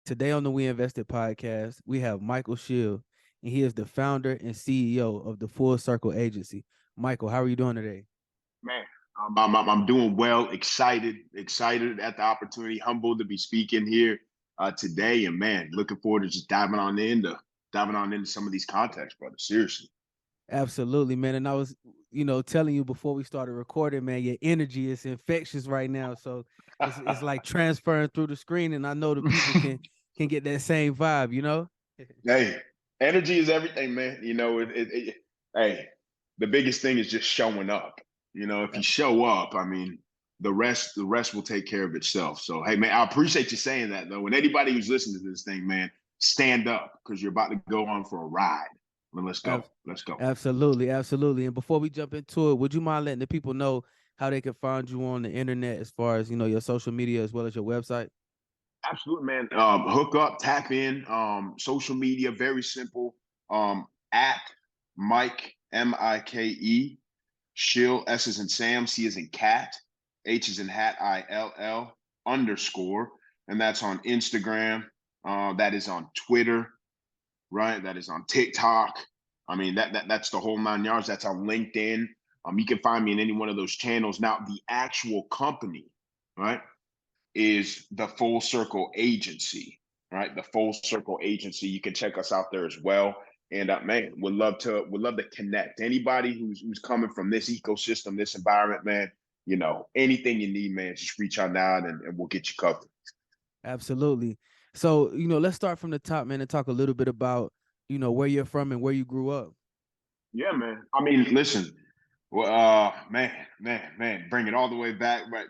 Today on the We Invested podcast, we have Michael Schill, and he is the founder and CEO of the Full Circle Agency. Michael, how are you doing today? Man, I'm doing well, excited at the opportunity, humbled to be speaking here today, and man, looking forward to just diving on into some of these contexts, brother. Seriously. Absolutely, man. And I was, telling you before we started recording, man, your energy is infectious right now. So it's like transferring through the screen, and I know the people can get that same vibe. Hey, energy is everything, man. Hey, the biggest thing is just showing up. If you show up, I mean, the rest will take care of itself. So, hey, man, I appreciate you saying that, though. And anybody who's listening to this thing, man, stand up because you're about to go on for a ride. Well, let's go. Ab- Let's go. Absolutely, absolutely. And before we jump into it, would you mind letting the people know how they can find you on the internet as far as, your social media as well as your website? Absolutely, man. Hook up, tap in. Social media, very simple. At Mike Mike Schill, S is in Sam, C is in cat, H is in hat, ILL underscore, and that's on Instagram. That is on Twitter, right? That is on TikTok. I mean, that's the whole 9 yards. That's on LinkedIn. You can find me in any one of those channels. Now, the actual company, right, is the Full Circle Agency, right? The Full Circle Agency. You can check us out there as well. And man, would love to connect. Anybody who's coming from this ecosystem, this environment, man, anything you need, man, just reach out now and we'll get you covered. Absolutely. So, let's start from the top, man, and talk a little bit about, where you're from and where you grew up. Yeah, man. I mean, listen, well, man, bring it all the way back. Right,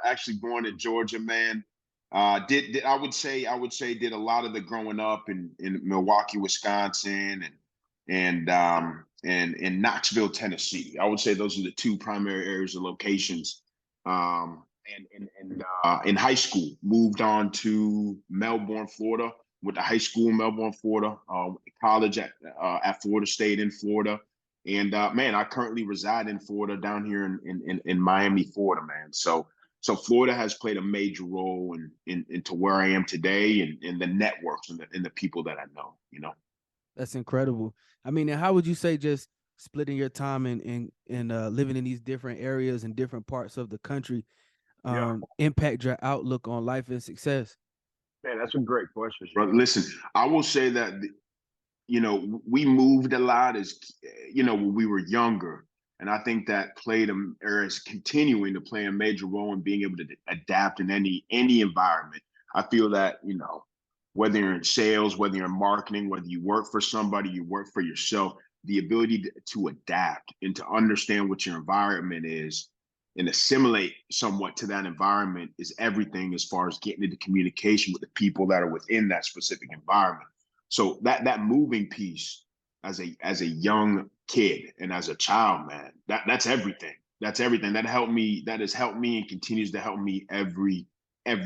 actually born in Georgia, man. Did I would say did a lot of the growing up in Milwaukee, Wisconsin, and in Knoxville, Tennessee. I would say those are the two primary areas of locations. And in high school, moved on to Melbourne, Florida. Went to high school in Melbourne, Florida. College at Florida State in Florida. And man, I currently reside in Florida, down here in Miami, Florida, man. So Florida has played a major role into where I am today, and the networks and the people that I know. That's incredible. I mean, and how would you say just splitting your time and living in these different areas and different parts of the country Yeah, impact your outlook on life and success? man, that's a great question. But listen, I will say that we moved a lot when we were younger. And I think that or is continuing to play a major role in being able to adapt in any environment. I feel that, whether you're in sales, whether you're in marketing, whether you work for somebody, you work for yourself, the ability to adapt and to understand what your environment is and assimilate somewhat to that environment is everything as far as getting into communication with the people that are within that specific environment. So that moving piece as a young kid and as a child, man, that's everything. That's everything. That has helped me and continues to help me every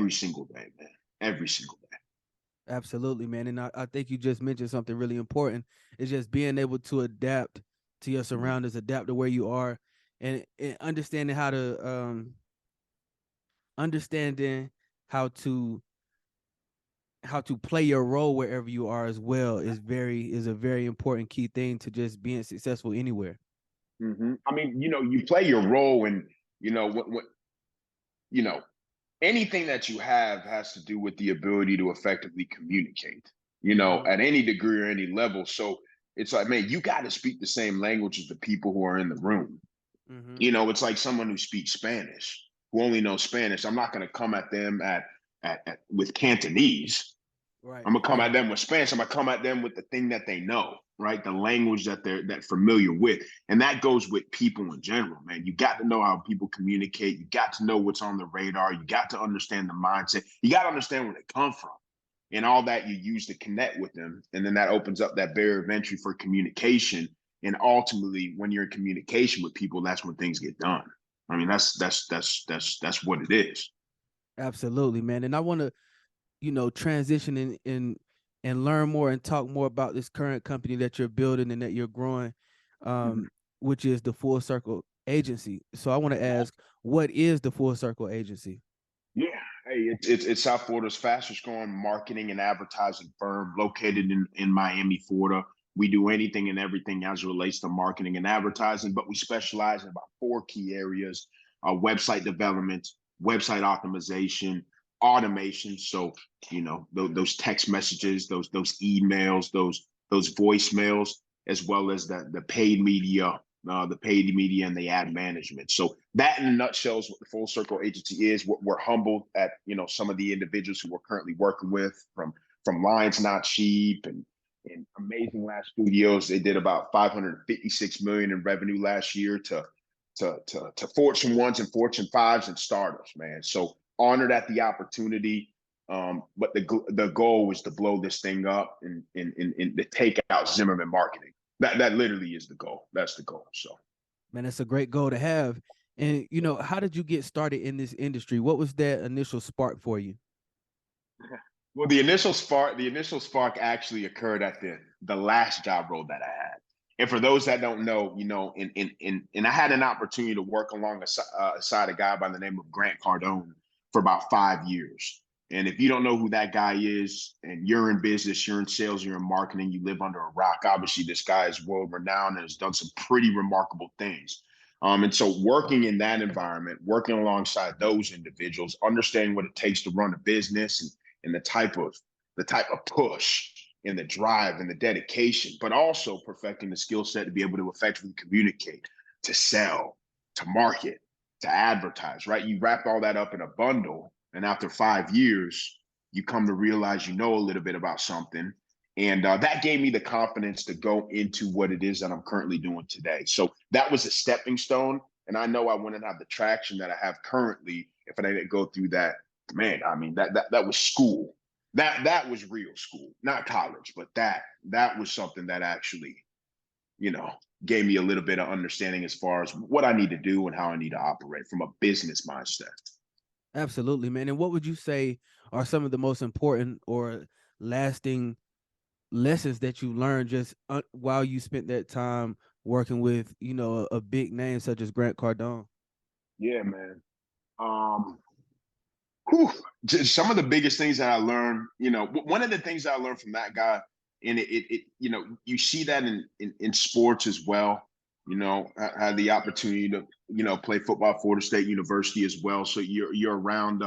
single day, man. Every single day. Absolutely, man. And I think you just mentioned something really important. It's just being able to adapt to your Mhm. surroundings, adapt to where you are, and understanding how to understanding how to how to play your role wherever you are as well is a very important key thing to just being successful anywhere. I mean, you play your role, and what you know anything that you have has to do with the ability to effectively communicate, Hmm. at any degree or any level. So it's like, man, you got to speak the same language as the people who are in the room. Hmm. It's like someone who speaks Spanish, who only knows Spanish. I'm not going to come at them with Cantonese. Right, I'm gonna come right. at them with Spanish. I'm gonna come at them with the thing that they know, right? The language that they're familiar with, and that goes with people in general, man. You got to know how people communicate. You got to know what's on the radar. You got to understand the mindset. You got to understand where they come from, and all that you use to connect with them, and then that opens up that barrier of entry for communication. And ultimately, when you're in communication with people, that's when things get done. I mean, that's what it is. Absolutely, man. And I want to, transition and learn more and talk more about this current company that you're building and that you're growing, Mhm. um, which is the Full Circle Agency. So I want to ask, what is the Full Circle Agency? Yeah. Hey, It's South Florida's fastest growing marketing and advertising firm located in Miami, Florida. We do anything and everything as it relates to marketing and advertising, but we specialize in about 4 key areas: website development, website optimization, automation. So, those text messages, those emails, those voicemails, as well as the paid media and the ad management. So that in a nutshell is what the Full Circle Agency is. We're humbled at some of the individuals who we're currently working with, from Lions Not Cheap and Amazing Lash Studios. They did about 556 million in revenue last year to Fortune ones and Fortune fives and startups, man. So honored at the opportunity. But the goal was to blow this thing up and to take out Zimmerman marketing. That literally is the goal. That's the goal. So, man, that's a great goal to have. And how did you get started in this industry? What was that initial spark for you? Well, the initial spark actually occurred at the last job role that I had. And for those that don't know, I had an opportunity to work alongside a guy by the name of Grant Cardone for about 5 years. And if you don't know who that guy is, and you're in business, you're in sales, you're in marketing, you live under a rock, obviously this guy is world renowned and has done some pretty remarkable things. And so working in that environment, working alongside those individuals, understanding what it takes to run a business and the type of push and the drive and the dedication, but also perfecting the skill set to be able to effectively communicate, to sell, to market, to advertise, right? You wrap all that up in a bundle. And after 5 years, you come to realize a little bit about something. And that gave me the confidence to go into what it is that I'm currently doing today. So that was a stepping stone. And I know I wouldn't have the traction that I have currently if I didn't go through that. Man, I mean, that was school. That was real school, not college, but that was something that actually, gave me a little bit of understanding as far as what I need to do and how I need to operate from a business mindset. Absolutely, man. And what would you say are some of the most important or lasting lessons that you learned just while you spent that time working with, a big name such as Grant Cardone? Yeah, man. Just some of the biggest things that I learned, one of the things that I learned from that guy, and you see that in sports as well. I had the opportunity to, play football at Florida State University as well. So you're around,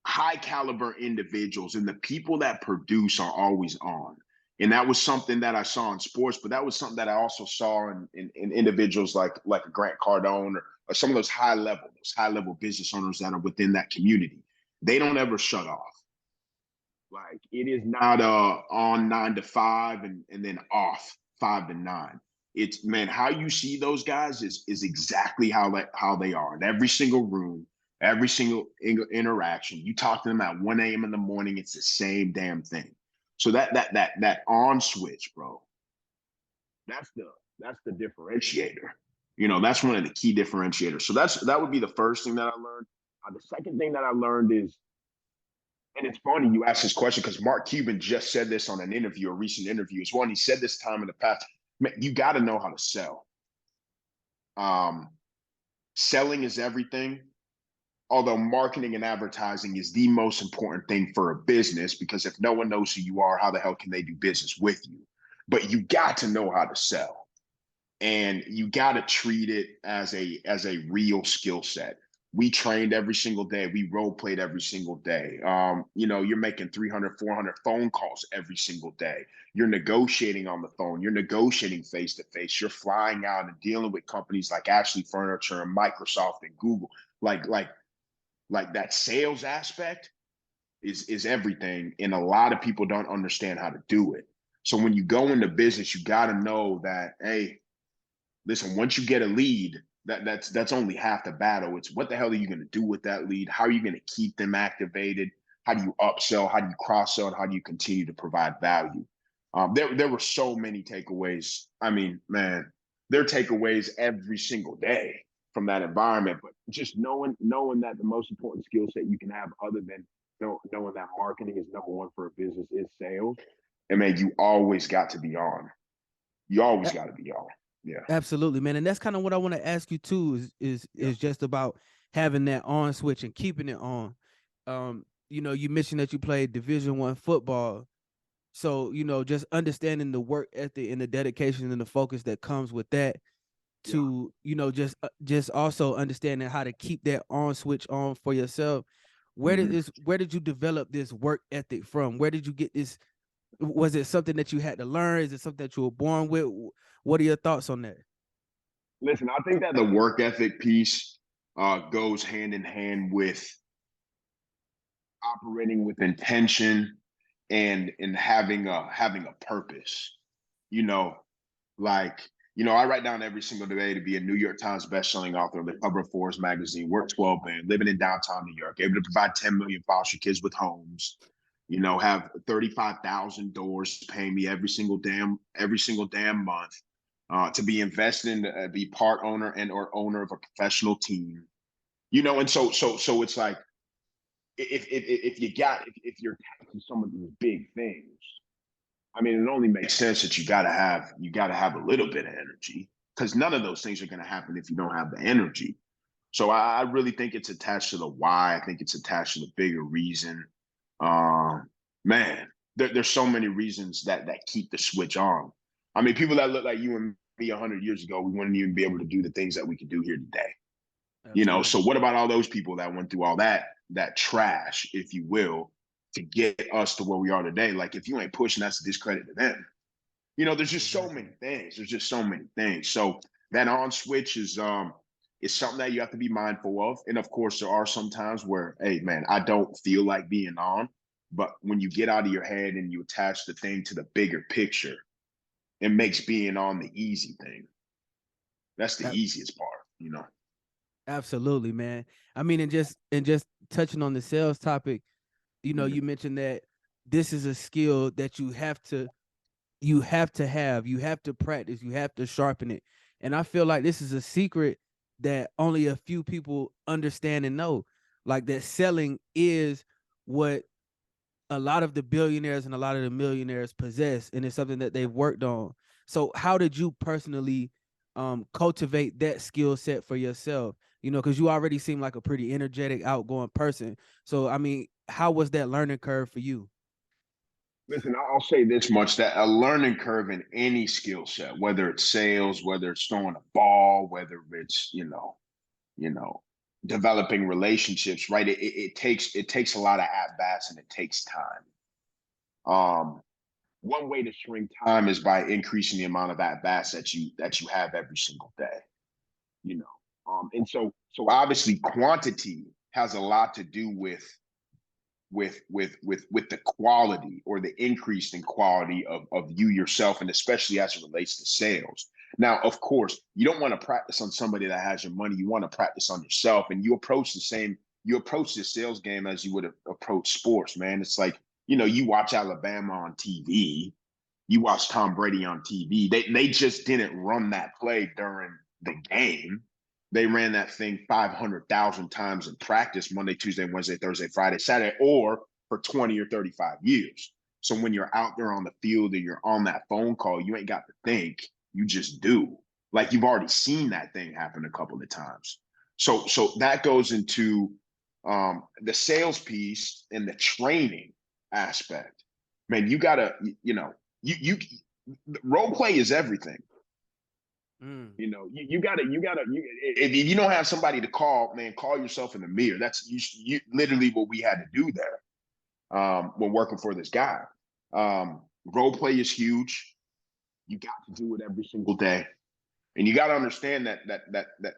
high caliber individuals, and the people that produce are always on. And that was something that I saw in sports, but that was something that I also saw in individuals like a Grant Cardone or some of those high level business owners that are within that community. They don't ever shut off. Like, it is not on 9 to 5 and then off 5 to 9. It's, man, how you see those guys is exactly how they are in every single room, every single interaction. You talk to them at 1 a.m. in the morning, it's the same damn thing. So that on switch, bro, that's the differentiator. That's one of the key differentiators. So that would be the first thing that I learned. The second thing that I learned is, and it's funny you asked this question because Mark Cuban just said this on a recent interview as well. And he said this time in the past, man, you got to know how to sell. Selling is everything. Although marketing and advertising is the most important thing for a business, because if no one knows who you are, how the hell can they do business with you? But you got to know how to sell, and you got to treat it as a real skill set. We trained every single day. We role played every single day. You're making 300, 400 phone calls every single day. You're negotiating on the phone. You're negotiating face to face. You're flying out and dealing with companies like Ashley Furniture and Microsoft and Google. Like that sales aspect is everything, and a lot of people don't understand how to do it. So when you go into business, you got to know that, hey, listen, once you get a lead, that's only half the battle. It's what the hell are you going to do with that lead? How are you going to keep them activated? How do you upsell? How do you cross sell? And how do you continue to provide value? There were so many takeaways. I mean, man, there are takeaways every single day from that environment. But just knowing that the most important skill set you can have, other than knowing that marketing is number one for a business, is sales. And man, you always got to be on. You always got to be on. Yeah. Absolutely, man. And that's kind of what I want to ask you too, is just about having that on switch and keeping it on. You mentioned that you played Division I football. So, just understanding the work ethic and the dedication and the focus that comes with that, Yeah. to, just also understanding how to keep that on switch on for yourself. Where did you develop this work ethic from? Where did you get this? Was it something that you had to learn? Is it something that you were born with? What are your thoughts on that? Listen, I think that the work ethic piece goes hand in hand with operating with intention and having a purpose. You know, like, I write down every single day to be a New York Times bestselling author, the cover of Forbes magazine, work 12 band, living in downtown New York, able to provide 10 million foster kids with homes, have 35,000 doors paying me every single damn month, to be invested in, be part owner and or owner of a professional team, and so it's like, if you're tackling some of these big things, I mean, it only makes sense that you gotta have a little bit of energy, because none of those things are going to happen if you don't have the energy. So I really think it's attached to the why. I think it's attached to the bigger reason. Um, Man, there's so many reasons that keep the switch on. I mean, people that look like you and me 100 years ago, we wouldn't even be able to do the things that we can do here today. So Absolutely. what about all those people that went through all that trash, if you will, to get us to where we are today? Like, if you ain't pushing, that's a discredit to them. There's just so Exactly. many things. There's just so many things. So that on switch is something that you have to be mindful of. And of course, there are some times where, hey man, I don't feel like being on. But when you get out of your head and you attach the thing to the bigger picture, it makes being on the easy thing. That's the A- easiest part. Absolutely, man. I mean, and just touching on the sales topic, Mhm. you mentioned that this is a skill that you have to practice, you have to sharpen it. And I feel like this is a secret that only a few people understand and know. Like, that selling is what a lot of the billionaires and a lot of the millionaires possess, and it's something that they've worked on. So how did you personally cultivate that skill set for yourself? Because you already seem like a pretty energetic, outgoing person. So I mean, how was that learning curve for you? Listen, I'll say this much, that a learning curve in any skill set, whether it's sales, whether it's throwing a ball, whether it's, you know, developing relationships, right? It takes a lot of at bats and it takes time. One way to shrink time is by increasing the amount of at bats that you have every single day. You and so obviously quantity has a lot to do with the quality or the increase in quality of you yourself, and especially as it relates to sales. Now, of course, you don't want to practice on somebody that has your money. You want to practice on yourself, and you approach the sales game as you would approach sports, man. It's like, you watch Alabama on TV, you watch Tom Brady on TV. They just didn't run that play during the game. They ran that thing 500,000 times in practice, Monday, Tuesday, Wednesday, Thursday, Friday, Saturday, or for 20 or 35 years. So when you're out there on the field and you're on that phone call, you ain't got to think, you just do. Like, you've already seen that thing happen a couple of times. So that goes into the sales piece and the training aspect. Man, you gotta, you role play is everything. Mm. If you don't have somebody to call, man, call yourself in the mirror. That's literally what we had to do there, when working for this guy. Role play is huge. You got to do it every single day, and you got to understand that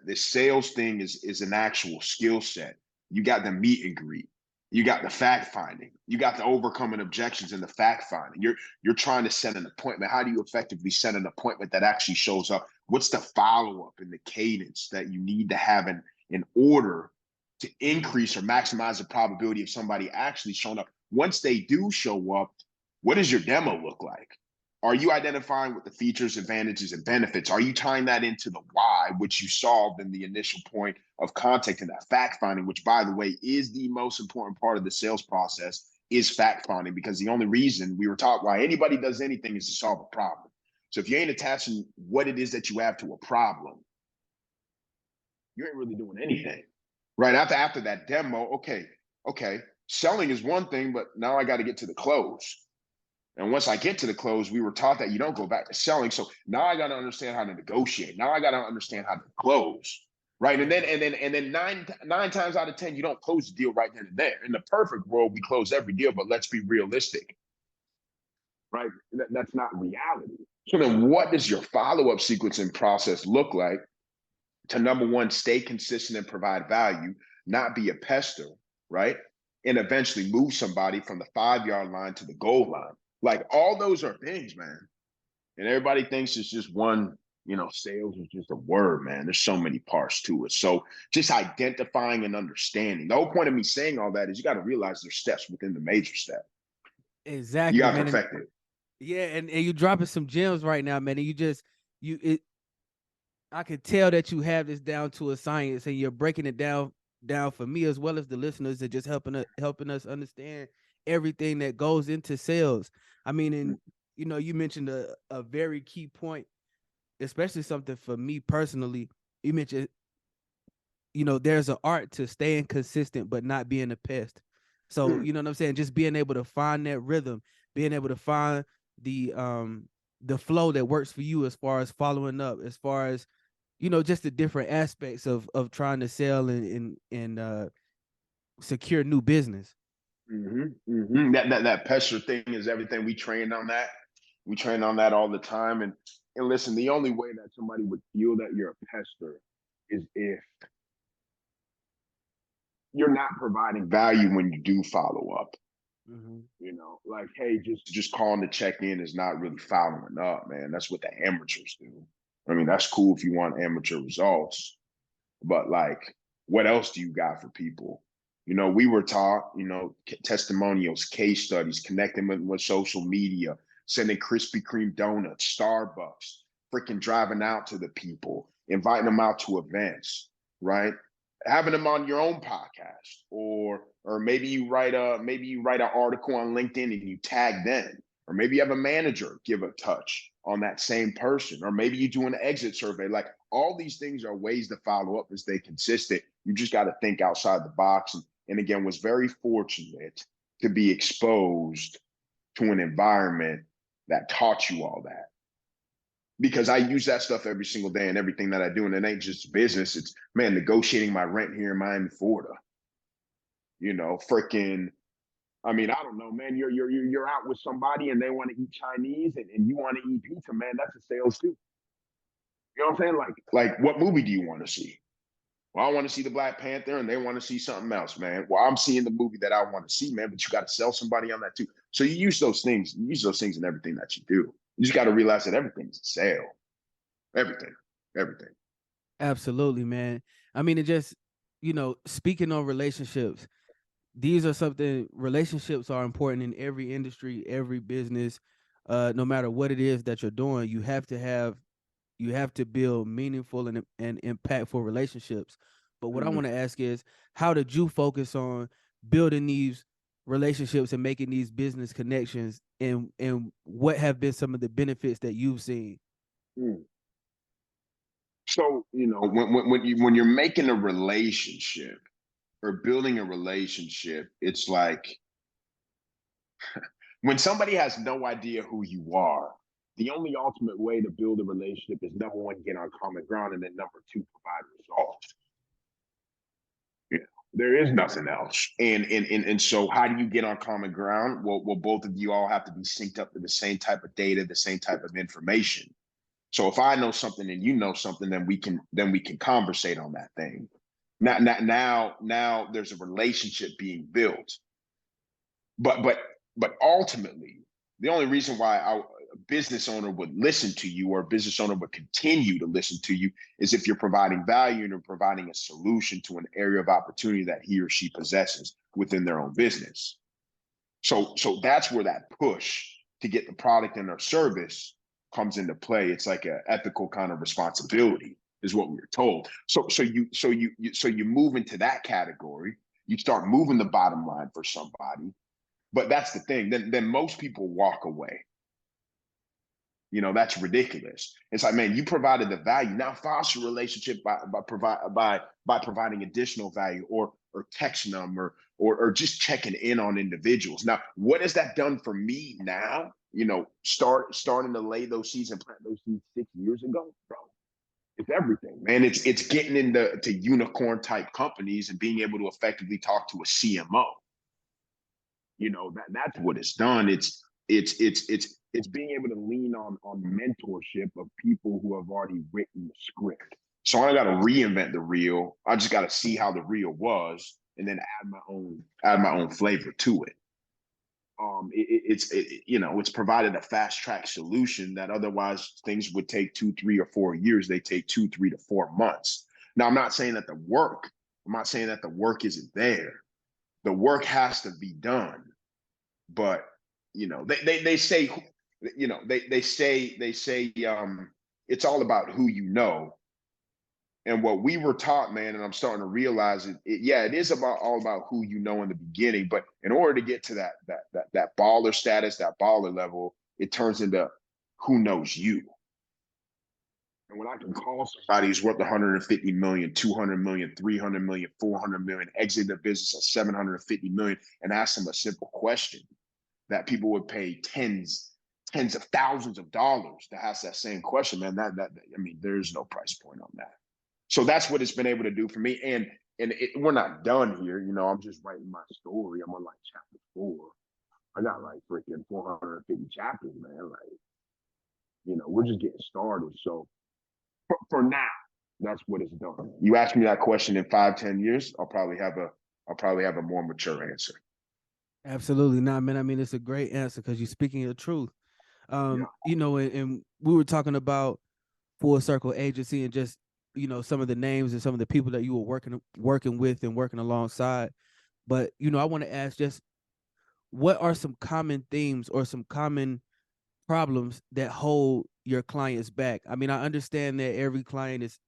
the sales thing is an actual skill set. You got the meet and greet. You got the fact finding. You got the overcoming objections and the fact finding. You're trying to set an appointment. How do you effectively set an appointment that actually shows up? What's the follow up and the cadence that you need to have in order to Mm. increase or maximize the probability of somebody actually showing up? Once they do show up, what does your demo look like? Are you identifying with the features, advantages, and benefits? Are you tying that into the why, which you solved in the initial point of contact and that fact finding, which, by the way, is the most important part of the sales process, is fact finding, because the only reason we were taught why anybody does anything is to solve a problem. So if you ain't attaching what it is that you have to a problem, you ain't really doing anything. right? After that demo, okay, selling is one thing, but now I got to get to the close. And once I get to the close, we were taught that you don't go back to selling. So now I got to understand how to negotiate. Now I got to understand how to close, right? And then nine times out of 10, you don't close the deal right then and there. In the perfect world, we close every deal, but let's be realistic, right? That's not reality. So then, what does your follow-up sequence and process look like to, number one, stay consistent and provide value, not be a pester, right? And eventually move somebody from the 5-yard line to the goal line. Like, all those are things, man. And everybody thinks it's just one, sales is just a word, man. There's so many parts to it. So just identifying and understanding. The whole point of me saying all that is you got to realize there's steps within the major step. Exactly, You got to man. perfect it. Yeah, and you dropping some gems right now, man. And I could tell that you have this down to a science, and you're breaking it down for me as well as the listeners, and just helping us understand everything that goes into sales. I mean, and you mentioned a very key point, especially something for me personally. You mentioned, there's an art to staying consistent but not being a pest. So, you know what I'm saying? Just being able to find that rhythm, being able to find the flow that works for you as far as following up, as far as just the different aspects of trying to sell and secure new business. That pester thing is everything. We train on that. We train on that all the time. And listen, the only way that somebody would feel that you're a pester is if you're not providing value when you do follow up. Like, hey, just calling to check in is not really following up, man. That's what the amateurs do. I mean, that's cool if you want amateur results, but like, what else do you got for people? We were taught, testimonials, case studies, connecting with social media, sending Krispy Kreme donuts, Starbucks, freaking driving out to the people, inviting them out to events, right? Having them on your own podcast, or maybe you write an article on LinkedIn and you tag them, or maybe you have a manager give a touch on that same person, or maybe you do an exit survey. Like, all these things are ways to follow up and stay consistent. You just got to think outside the box. And again, was very fortunate to be exposed to an environment that taught you all that, because I use that stuff every single day in everything that I do. And it ain't just business. It's, man, negotiating my rent here in Miami, Florida. Freaking, I mean, I don't know, man. You're out with somebody and they want to eat Chinese and you want to eat pizza, man. That's a sales too. You know what I'm saying? Like, what movie do you want to see? Well, I want to see the Black Panther and they want to see something else, man. Well, I'm seeing the movie that I want to see, man, but you got to sell somebody on that too. So you use those things. You use those things in everything that you do. You just got to realize that everything's a sale. Everything. Absolutely, man. I mean, it just, speaking on relationships, these are something, relationships are important in every industry, every business, no matter what it is that you're doing. You have to build meaningful and impactful relationships. But what I want to ask is, how did you focus on building these relationships and making these business connections, and what have been some of the benefits that you've seen? So, when you're making a relationship or building a relationship, it's like when somebody has no idea who you are, the only ultimate way to build a relationship is, number one, get on common ground, and then number two, provide results. There is nothing else. And so how do you get on common ground? Well, both of you all have to be synced up to the same type of data, the same type of information. So if I know something and you know something, then we can conversate on that thing. Now there's a relationship being built. But ultimately, the only reason why a business owner would listen to you, or a business owner would continue to listen to you, is if you're providing value and you're providing a solution to an area of opportunity that he or she possesses within their own business. So that's where that push to get the product and their service comes into play. It's like an ethical kind of responsibility, is what we were told. So you move into that category. You start moving the bottom line for somebody. But that's the thing. Then most people walk away. You know, that's ridiculous. It's like, man, you provided the value. Now foster a relationship by providing additional value, or texting them, or just checking in on individuals. Now, what has that done for me now? You know, starting to lay those seeds and plant those seeds 6 years ago, bro. It's everything, man. It's getting into unicorn type companies and being able to effectively talk to a CMO. You know, that's what it's done. It's being able to lean on mentorship of people who have already written the script. So I got to reinvent the reel. I just got to see how the reel was, and then add my own flavor to it. It's provided a fast track solution that otherwise things would take 2, 3, or 4 years. They take 2, 3 to 4 months. Now, I'm not saying that the work isn't there. The work has to be done, but they say, it's all about who you know. And what we were taught, man, and I'm starting to realize it is all about who you know in the beginning. But in order to get to that baller status, that baller level, it turns into who knows you. And when I can call somebody who's worth 150 million, 200 million, 300 million, 400 million, exit their business at 750 million, and ask them a simple question that people would pay tens of thousands of dollars to ask that same question, man, there's no price point on that. So that's what it's been able to do for me. And we're not done here. You know, I'm just writing my story. I'm on like chapter 4. I got like freaking 450 chapters, man. Like, we're just getting started. So for now, that's what it's done. You ask me that question in 5-10 years, I'll probably have a more mature answer. Absolutely not, man. I mean, it's a great answer because you're speaking the truth. And we were talking about Full Circle Agency and just, some of the names and some of the people that you were working with and working alongside. But, I want to ask just what are some common themes or some common problems that hold your clients back? I mean, I understand that every client is,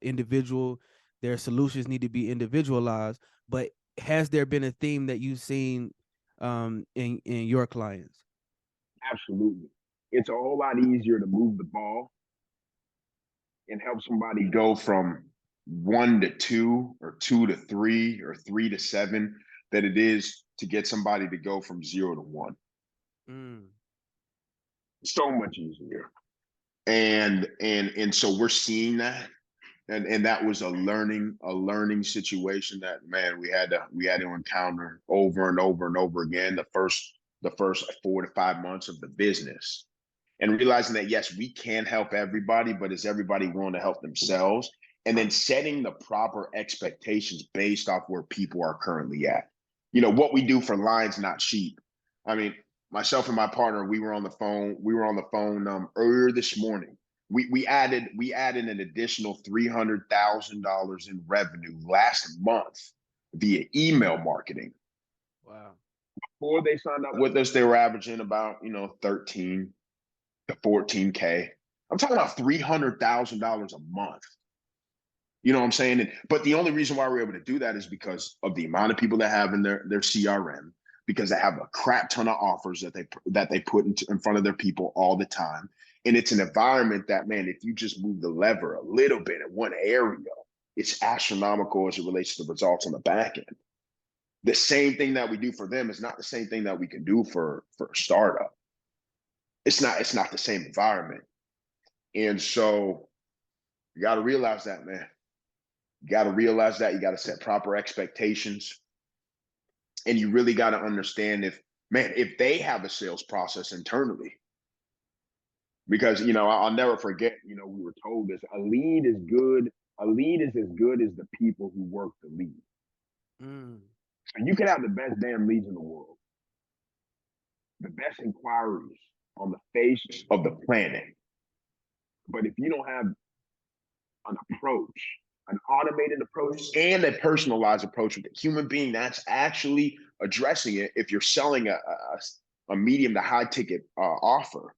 individual. Their solutions need to be individualized, but has there been a theme that you've seen in your clients? Absolutely. It's a whole lot easier to move the ball and help somebody go from 1 to 2, or 2 to 3, or 3 to 7 than it is to get somebody to go from 0 to 1. So much easier. And so we're seeing that. And that was a learning situation that, man, we had to encounter over and over and over again the first 4 to 5 months of the business. And realizing that, yes, we can help everybody, but is everybody willing to help themselves? And then setting the proper expectations based off where people are currently at. What we do for lions, not sheep. I mean, myself and my partner, we were on the phone earlier this morning. We added an additional $300,000 in revenue last month via email marketing. Wow. Before they signed up with us, they were averaging about 13 to 14K. I'm talking about $300,000 a month. You know what I'm saying? But the only reason why we're able to do that is because of the amount of people that have in their CRM, because they have a crap ton of offers that they put in front of their people all the time. And it's an environment that, man, if you just move the lever a little bit in one area, it's astronomical as it relates to the results on the back end. The same thing that we do for them is not the same thing that we can do for a startup. It's not the same environment. And so you got to realize that, man. You got to realize that. You got to set proper expectations. And you really got to understand if they have a sales process internally. Because, I'll never forget, we were told this: a lead is as good as the people who work the lead. So you can have the best damn leads in the world, the best inquiries on the face of the planet. But if you don't have an approach, an automated approach, and a personalized approach with a human being that's actually addressing it, if you're selling a medium to high ticket offer,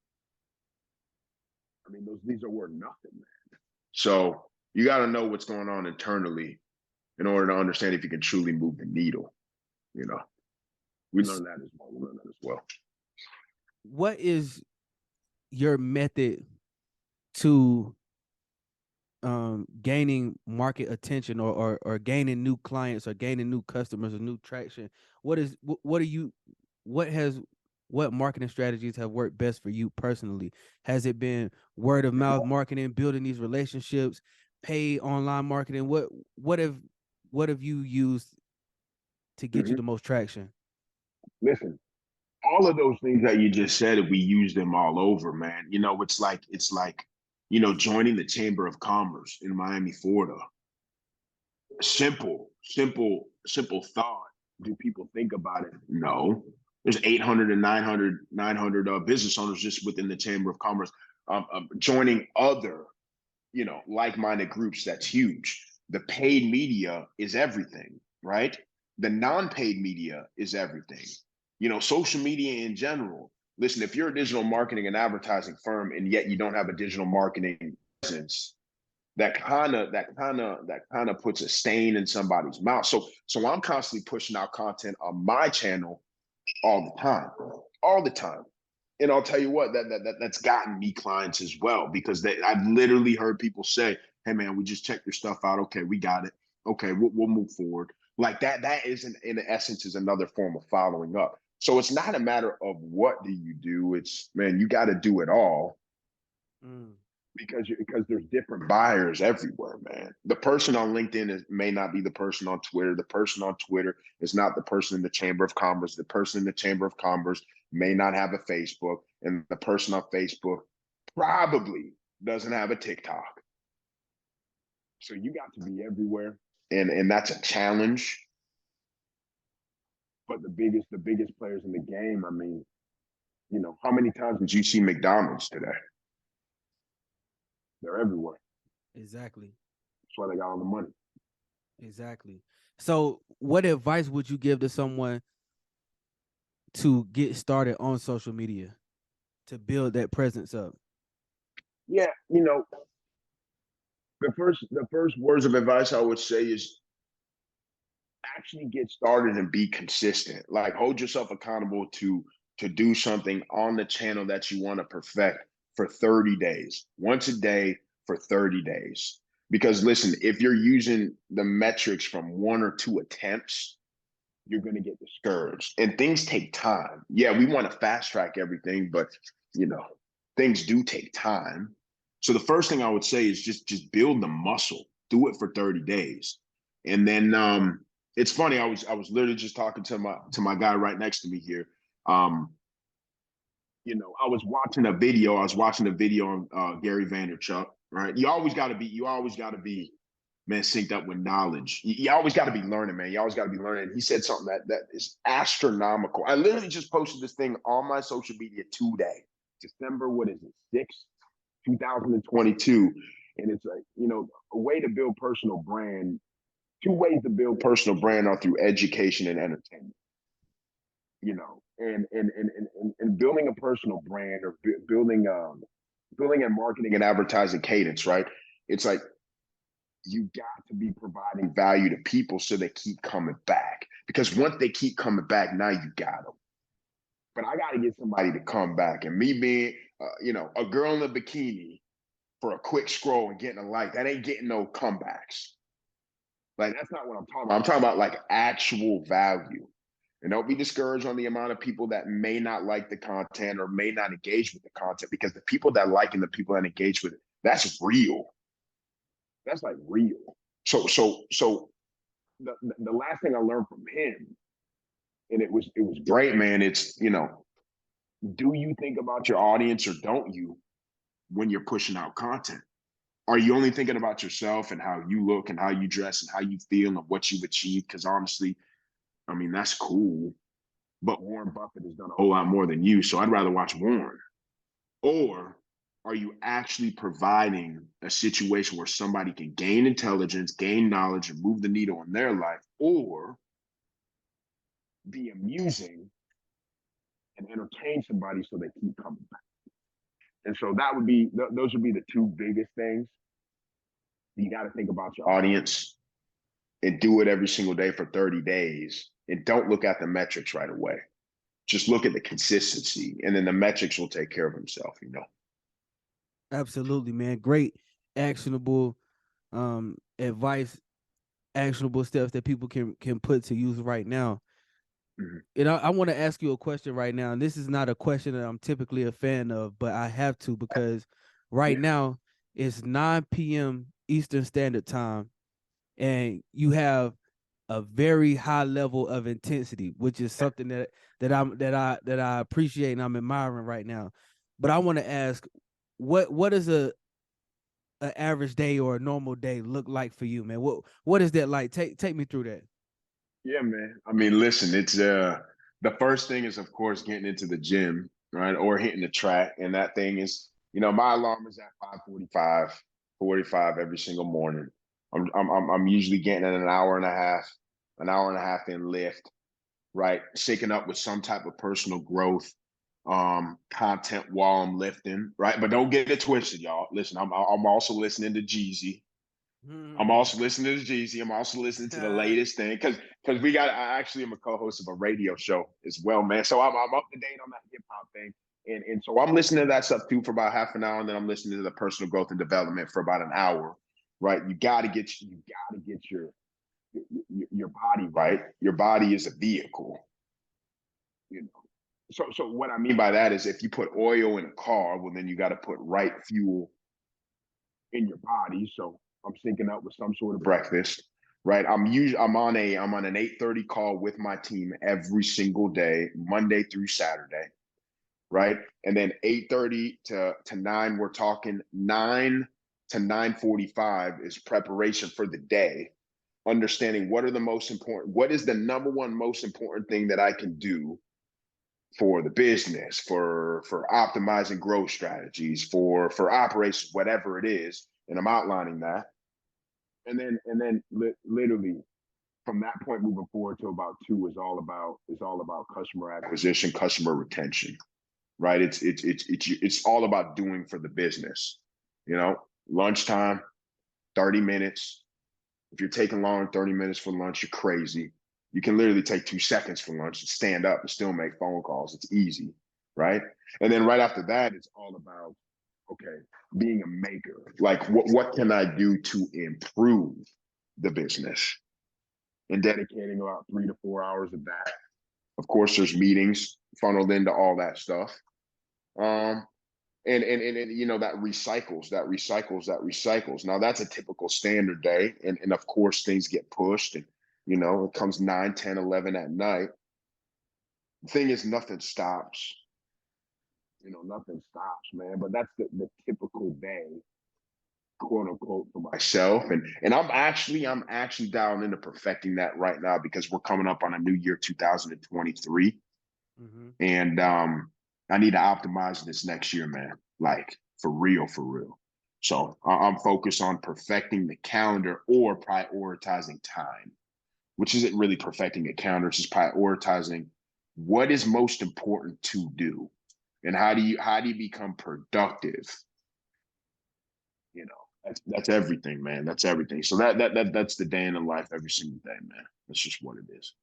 I mean, those leads are worth nothing, man. So you got to know what's going on internally in order to understand if you can truly move the needle. We learned that as well. What is your method to gaining market attention, or gaining new clients, or gaining new customers, or new traction? What are you what marketing strategies have worked best for you personally? Has it been word of mouth marketing, building these relationships, paid online marketing? What have what have you used to get you the most traction? Listen, all of those things that you just said, we use them all over, man. You know, it's like, you know, joining the Chamber of Commerce in Miami, Florida. Simple thought. Do people think about it? No. There's 800 and 900 business owners just within the Chamber of Commerce. Joining other, you know, like-minded groups, that's huge. The paid media is everything, right? The non-paid media is everything. You know, social media in general. Listen, if you're a digital marketing and advertising firm and yet you don't have a digital marketing presence, that kind of puts a stain in somebody's mouth. So I'm constantly pushing out content on my channel all the time. And I'll tell you what, that's gotten me clients as well, because I've literally heard people say, "Hey man, we just checked your stuff out. Okay, we got it. Okay, we'll move forward." Like that. That is in essence is another form of following up. So it's not a matter of what do you do. It's, man, you got to do it all, Mm. because there's different buyers everywhere, man. The person on LinkedIn may not be the person on Twitter. The person on Twitter is not the person in the Chamber of Commerce. The person in the Chamber of Commerce may not have a Facebook, and the person on Facebook probably doesn't have a TikTok. So you got to be everywhere, and that's a challenge. But the biggest players in the game, I mean, you know, how many times did you see McDonald's today? They're everywhere. Exactly. That's why they got all the money. Exactly. So, what advice would you give to someone to get started on social media, to build that presence up? Yeah, you know, the first words of advice I would say is actually get started and be consistent. Like, hold yourself accountable to do something on the channel that you want to perfect for 30 days, once a day for 30 days. Because listen, if you're using the metrics from one or two attempts, you're going to get discouraged. And things take time. Yeah, we want to fast track everything, but you know, things do take time. So the first thing I would say is just build the muscle. Do it for 30 days. And then it's funny, I was literally just talking to my guy right next to me here. Um, you know, I was watching a video on Gary Vaynerchuk, right? You always gotta be, man, synced up with knowledge. You always got to be learning, man. You always got to be learning. He said something that is astronomical. I literally just posted this thing on my social media today, December, what is it, 6th, 2022. And it's like, you know, a way to build personal brand. Two ways to build personal brand are through education and entertainment. You know, and building a personal brand, or building a marketing and advertising cadence, right? It's like, you got to be providing value to people so they keep coming back. Because once they keep coming back, now you got them. But I got to get somebody to come back. And me being, you know, a girl in a bikini for a quick scroll and getting a like, that ain't getting no comebacks. Like, that's not what I'm talking about. I'm talking about like actual value. And don't be discouraged on the amount of people that may not like the content or may not engage with the content, because the people that like and the people that engage with it, that's real. That's like real. So the last thing I learned from him, and it was great, man. It's, you know, do you think about your audience or don't you when you're pushing out content? Are you only thinking about yourself and how you look and how you dress and how you feel and what you've achieved? Because honestly, I mean, that's cool, but Warren Buffett has done a whole lot more than you. So I'd rather watch Warren. Or are you actually providing a situation where somebody can gain intelligence, gain knowledge, and move the needle in their life, or be amusing and entertain somebody so they keep coming back? And so those would be the two biggest things. You got to think about your audience and do it every single day for 30 days. And don't look at the metrics right away. Just look at the consistency, and then the metrics will take care of themselves, you know. Absolutely, man. Great, actionable advice, actionable steps that people can put to use right now. Mhm. And I want to ask you a question right now. And this is not a question that I'm typically a fan of, but I have to because right Yeah. now it's 9 p.m. Eastern Standard Time, and you have a very high level of intensity, which is something that I appreciate and I'm admiring right now. But I want to ask, what is a average day or a normal day look like for you, man? What is that like? Take me through that. Yeah, man. I mean, listen, it's the first thing is of course getting into the gym, right? Or hitting the track. And that thing is, my alarm is at 5:45, 45 every single morning. I'm usually getting an hour and a half in lift, right? Shaking up with some type of personal growth content while I'm lifting, right? But don't get it twisted, y'all. Listen, I'm also listening to Jeezy. I'm Mm. also listening to Jeezy. I'm also listening to the latest thing because we got. I actually am a co-host of a radio show as well, man. So I'm up to date on that hip hop thing, and so I'm listening to that stuff too for about half an hour, and then I'm listening to the personal growth and development for about an hour. Right? You got to get your body right. Your body is a vehicle, you know. So what I mean by that is if you put oil in a car, well then you got to put right fuel in your body. So I'm syncing up with some sort of breakfast, right? I'm on an 8:30 call with my team every single day, Monday through Saturday, right? And then 8:30 to 9, we're talking 9 to 9:45 is preparation for the day, understanding what is the number one most important thing that I can do for the business, for optimizing growth strategies, for operations, whatever it is, and I'm outlining that. And then literally from that point moving forward to about 2 is all about customer acquisition, customer retention, right? It's all about doing for the business. You know, lunchtime, 30 minutes. If you're taking longer than 30 minutes for lunch, you're crazy. You can literally take 2 seconds for lunch and stand up and still make phone calls. It's easy, right? And then right after that, it's all about, okay, being a maker. Like, what can I do to improve the business? And dedicating about 3 to 4 hours of that. Of course, there's meetings funneled into all that stuff. Um, and that recycles. Now that's a typical standard day, and of course things get pushed, and it comes 9, 10, 11 at night. The thing is, nothing stops, man. But that's the typical day, quote unquote, for myself. And I'm actually down into perfecting that right now because we're coming up on a new year, 2023. Hmm. And I need to optimize this next year, man. Like for real, for real. So I'm focused on perfecting the calendar or prioritizing time, which isn't really perfecting a calendar. It's just prioritizing what is most important to do, and how do you become productive. That's everything, man. That's everything. So that's the day in the life every single day, man. That's just what it is.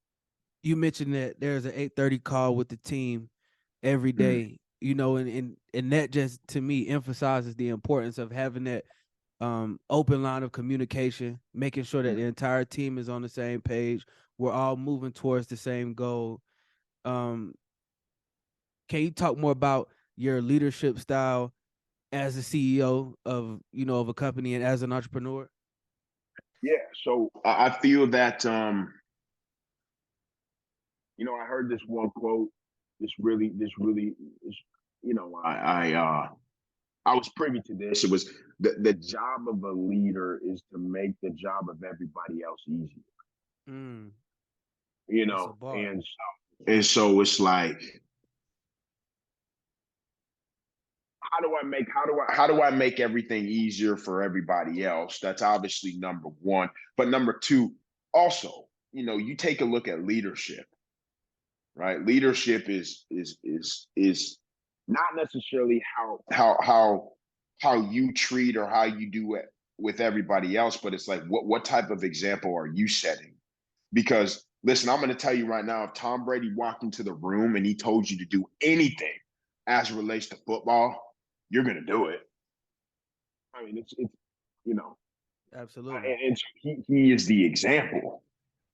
You mentioned that there's an 8:30 call with the team every Mm, day, and that just to me emphasizes the importance of having that open line of communication, making sure that mm. the entire team is on the same page. We're all moving towards the same goal. Um, can you talk more about your leadership style as a CEO of a company and as an entrepreneur? Yeah. So I feel that I heard this one quote. This really is, I was privy to this. It was the job of a leader is to make the job of everybody else easier. Mm, You that's a know, bar. and so it's like, how do I make everything easier for everybody else? That's obviously number one. But number two, also, you take a look at leadership, right? Leadership is not necessarily how you treat or how you do it with everybody else, but it's like what type of example are you setting? Because listen, I'm going to tell you right now, if Tom Brady walked into the room and he told you to do anything as it relates to football, you're going to do it. I mean, it's you know, Absolutely. and so he is the example.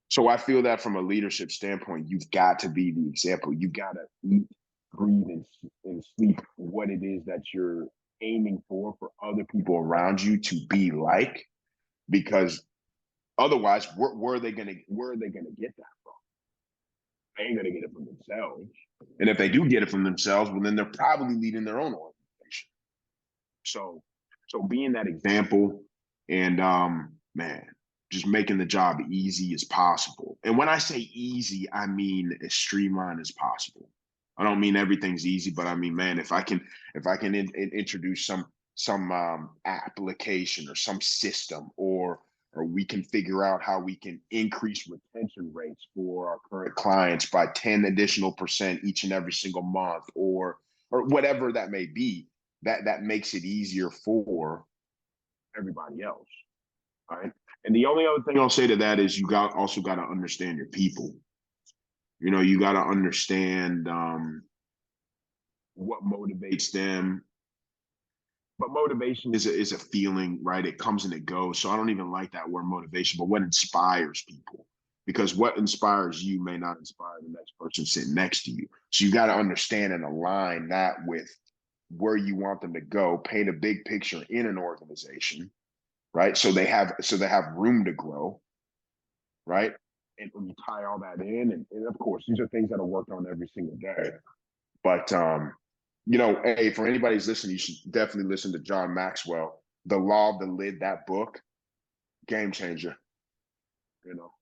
So I feel that from a leadership standpoint, you've got to be the example. You got to eat, breathe, and sleep what it is that you're aiming for other people around you to be like, because otherwise, where are they gonna get that from? They ain't gonna get it from themselves. And if they do get it from themselves, well, then they're probably leading their own organization. So, so being that example, and man, just making the job easy as possible. And when I say easy, I mean as streamlined as possible. I don't mean everything's easy, but I mean, man, if I can introduce some application or some system, or we can figure out how we can increase retention rates for our current clients by 10 additional percent each and every single month, or whatever that may be, that makes it easier for everybody else. Right. And the only other thing I'll say to that is you also got to understand your people. You know, you got to understand what motivates them. But motivation is a feeling, right? It comes and it goes. So I don't even like that word motivation, but what inspires people? Because what inspires you may not inspire the next person sitting next to you. So you got to understand and align that with where you want them to go, paint a big picture in an organization, right? So they have room to grow, right? And when you tie all that in, and of course, these are things that are worked on every single day. But you know, hey, for anybody who's listening, you should definitely listen to John Maxwell. The Law of the Lid, that book, game changer. You know,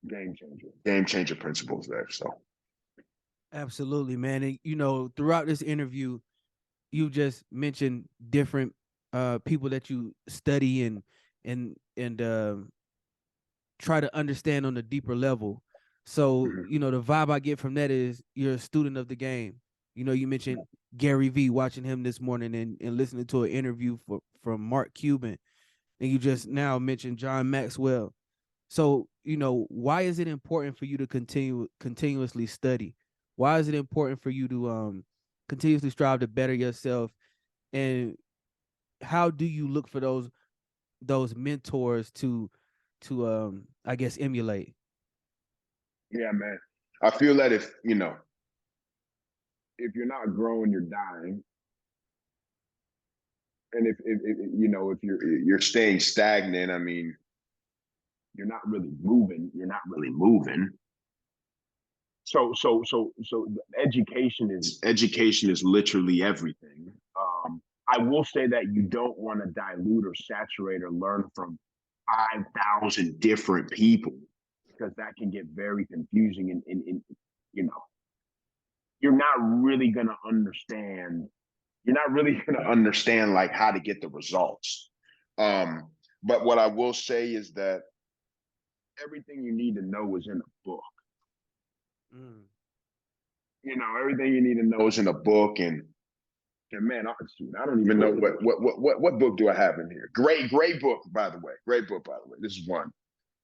game changer principles there. So Absolutely, man. And you know, throughout this interview, you just mentioned different people that you study and try to understand on a deeper level. So, you know, the vibe I get from that is you're a student of the game. You know, you mentioned Gary V, watching him this morning and listening to an interview from Mark Cuban, and you just now mentioned John Maxwell. So, you know, why is it important for you to continuously study? Why is it important for you to continuously strive to better yourself? And how do you look for those mentors to I guess emulate? yeah, man. I feel that if you know, if you're not growing, you're dying. And if you know, if you're staying stagnant, I mean, you're not really moving. You're not really moving. So education is literally everything. I will say that you don't want to dilute or saturate or learn from 5,000 different people, because that can get very confusing, and you know, you're not really going to understand. You're not really going to understand like how to get the results. But what I will say is that everything you need to know is in a book. Mm. You know, everything you need to know is in a book. And man, I don't even know what book do I have in here. Great book, by the way. Great book, by the way. This is one.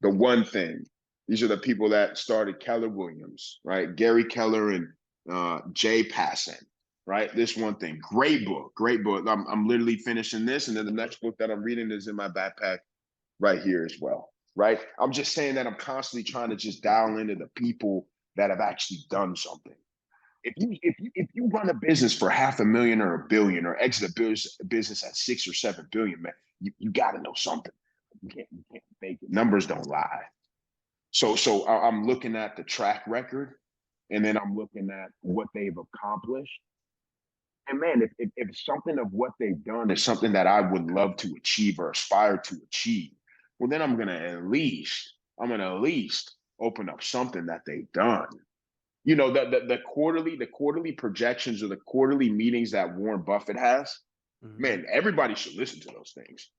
The One Thing. These are the people that started Keller Williams, right? Gary Keller and Jay Passan, right? This One Thing. Great book. Great book. I'm literally finishing this, and then the next book that I'm reading is in my backpack right here as well, right? I'm just saying that I'm constantly trying to just dial into the people that have actually done something. If you run a business for 500,000 or 1 billion, or exit a business at 6 or 7 billion, man, you got to know something. You can't fake it. Numbers don't lie. So I'm looking at the track record, and then I'm looking at what they've accomplished. And man, if something of what they've done is something that I would love to achieve or aspire to achieve, well, then I'm gonna at least open up something that they've done. You know, the quarterly projections or the quarterly meetings that Warren Buffett has, Mm-hmm. man, everybody should listen to those things.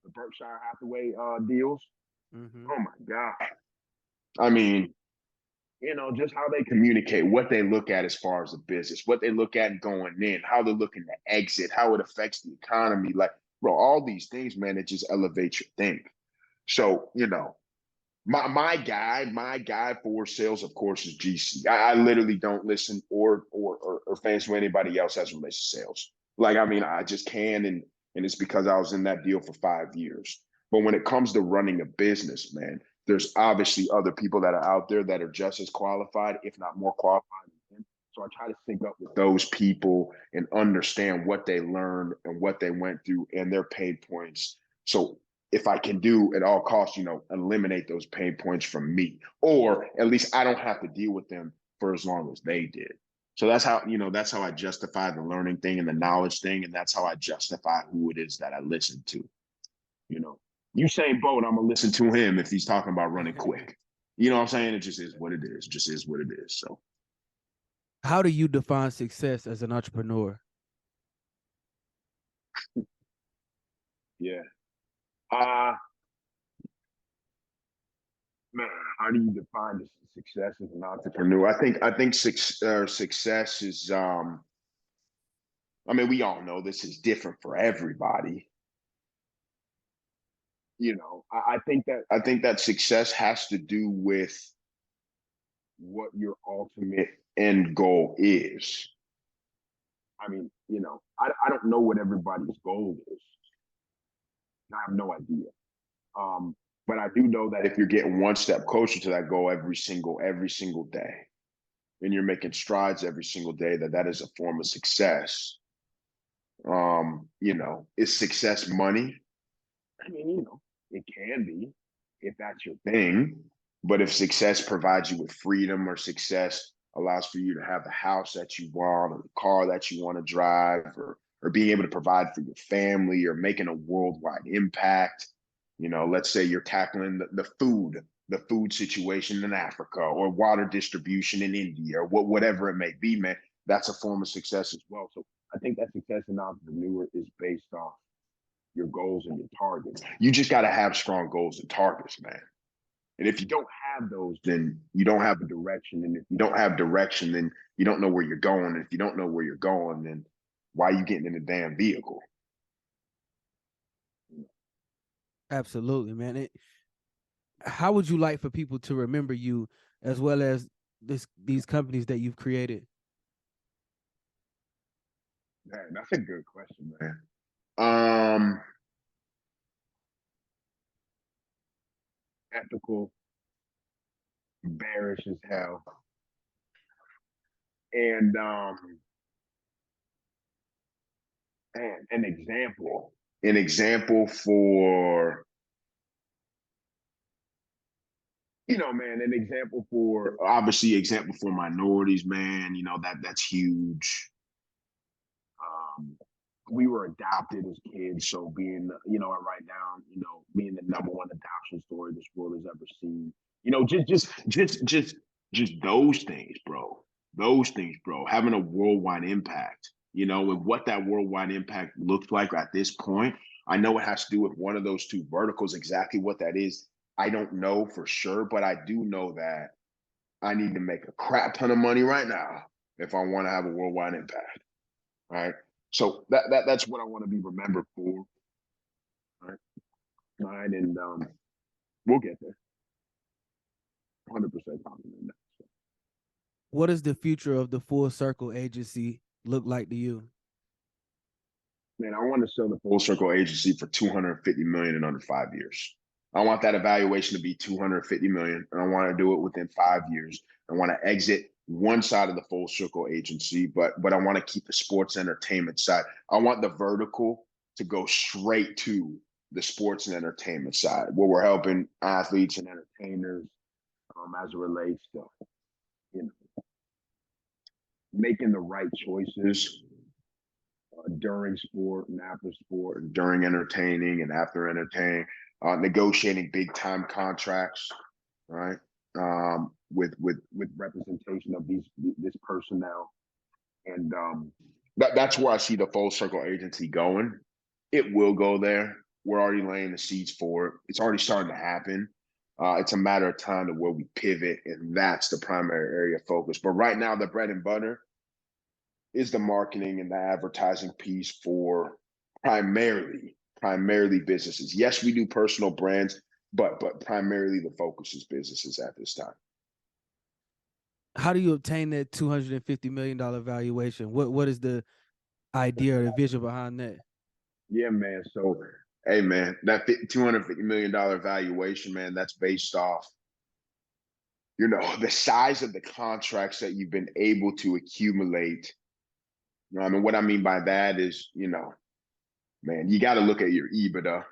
The Berkshire Hathaway deals. Mm-hmm. Oh my God. I mean, you know, just how they communicate, what they look at as far as the business, what they look at going in, how they're looking to exit, how it affects the economy. Like, bro, all these things, man, it just elevates your think. So, you know, my guy for sales, of course, is GC. I literally don't listen or fans to anybody else as relates to sales. Like, I mean, I just can, And it's because I was in that deal for 5 years. But when it comes to running a business, man, there's obviously other people that are out there that are just as qualified, if not more qualified than him. So I try to sync up with those people and understand what they learned and what they went through and their pain points. So if I can do at all costs, eliminate those pain points from me, or at least I don't have to deal with them for as long as they did. So that's how I justify the learning thing and the knowledge thing. And that's how I justify who it is that I listen to. You know, Usain Bolt, I'm gonna listen to him if he's talking about running quick. You know what I'm saying? It just is what it is. Just is what it is. So How do you define success as an entrepreneur? yeah. Uh Man, how do you define success as an entrepreneur? I think success is I mean, we all know this is different for everybody. I think that success has to do with what your ultimate end goal is. I mean, I don't know what everybody's goal is. I have no idea. But I do know that if you're getting one step closer to that goal every single day, and you're making strides every single day, that is a form of success. Is success money? I mean, it can be if that's your thing. But if success provides you with freedom, or success allows for you to have the house that you want, or the car that you want to drive, or being able to provide for your family, or making a worldwide impact, let's say you're tackling the food situation in Africa, or water distribution in India, or whatever it may be, man, that's a form of success as well. So I think that success in entrepreneur is based off your goals and your targets. You just got to have strong goals and targets, man. And if you don't have those, then you don't have a direction. And if you don't have direction, then you don't know where you're going. And if you don't know where you're going, then why are you getting in a damn vehicle? Absolutely, man. How would you like for people to remember you, as well as these companies that you've created? Man, that's a good question, man. Um, Ethical, bearish as hell, and man, an example for man, an example for obviously example for minorities, man. That's huge. Um, we were adopted as kids, so being right now, being the number one adoption story this world has ever seen. Just those things, bro. Those things, bro. Having a worldwide impact, and what that worldwide impact looks like at this point. I know it has to do with one of those two verticals. Exactly what that is, I don't know for sure, but I do know that I need to make a crap ton of money right now if I want to have a worldwide impact. Right. So that's what I want to be remembered for. Right. Right. And we'll get there. 100% confident in that. So. What does the future of the Full Circle agency look like to you? Man, I want to sell the Full Circle agency for 250 million in under 5 years. I want that evaluation to be 250 million, and I want to do it within 5 years. I want to exit one side of the Full Circle agency, but I want to keep the sports entertainment side. I want the vertical to go straight to the sports and entertainment side, where we're helping athletes and entertainers as it relates to making the right choices during sport and after sport, and during entertaining and after entertaining, negotiating big time contracts, right? With representation of this personnel, and that's where I see the Full Circle agency going. It will go there. We're already laying the seeds for it. It's already starting to happen. It's a matter of time to where we pivot, and that's the primary area of focus. But right now, the bread and butter is the marketing and the advertising piece for primarily businesses. Yes, we do personal brands, but primarily the focus is businesses at this time. How do you obtain that $250 million valuation? What is the idea or the vision behind that? Yeah, man. So, hey, man, that $250 million valuation, man, that's based off, the size of the contracts that you've been able to accumulate. I mean, what I mean by that is, man, you got to look at your EBITDA,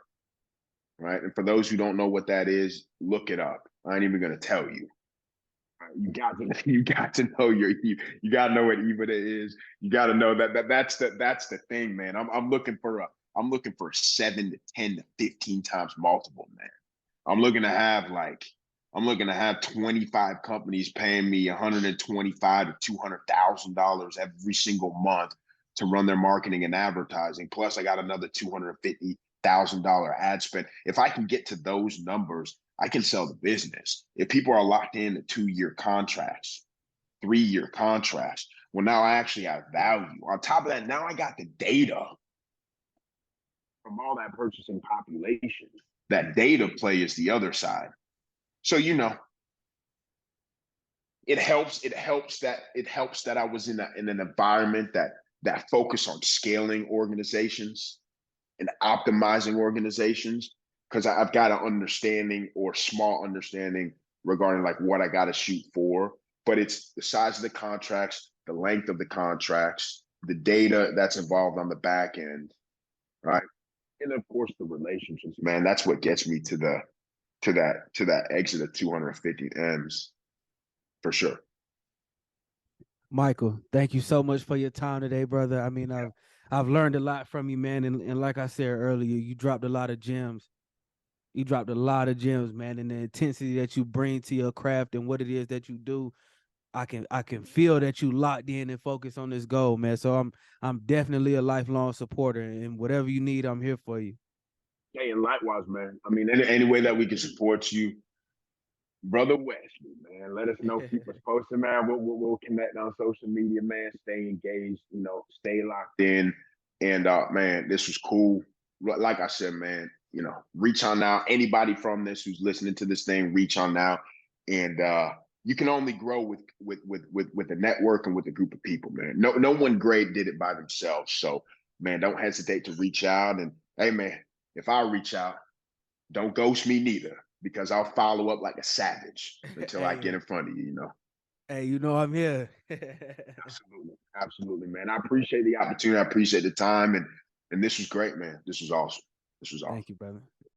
right? And for those who don't know what that is, look it up. I ain't even going to tell you. You got to know you got to know what EBITDA is. You got to know that's the thing, man. I'm looking for a 7 to 10 to 15 times multiple, man. I'm looking to have 25 companies paying me $125 to $200,000 every single month to run their marketing and advertising. Plus, I got another $250,000 ad spend. If I can get to those numbers, I can sell the business. If people are locked in to 2-year contracts, 3-year contracts, well, now I actually have value. On top of that, now I got the data from all that purchasing population. That data play is the other side. So, it helps that I was in an environment that focused on scaling organizations and optimizing organizations, because I've got an understanding or small understanding regarding like what I got to shoot for. But it's the size of the contracts, the length of the contracts, the data that's involved on the back end, right? And of course the relationships, man. That's what gets me to that exit of 250 M's for sure. Michael, thank you so much for your time today, brother. I mean, I've learned a lot from you, man. And like I said earlier, you dropped a lot of gems. You dropped a lot of gems, man. And the intensity that you bring to your craft and what it is that you do, I can feel that you locked in and focused on this goal, man. So I'm definitely a lifelong supporter. And whatever you need, I'm here for you. Hey, and likewise, man. I mean, any way that we can support you, Brother Wesley, man. Let us know. Keep us posted, man. We'll connect on social media, man. Stay engaged, stay locked in. And man, this was cool. Like I said, man, reach on now. Anybody from this who's listening to this thing, reach on now. And you can only grow with a network and with a group of people, man. No one great did it by themselves. So, man, don't hesitate to reach out. And hey, man, if I reach out, don't ghost me neither, because I'll follow up like a savage until I get in front of you, Hey, I'm here. Absolutely. Absolutely, man. I appreciate the opportunity. I appreciate the time. And this was great, man. This was awesome. This was awesome. Thank you, brother.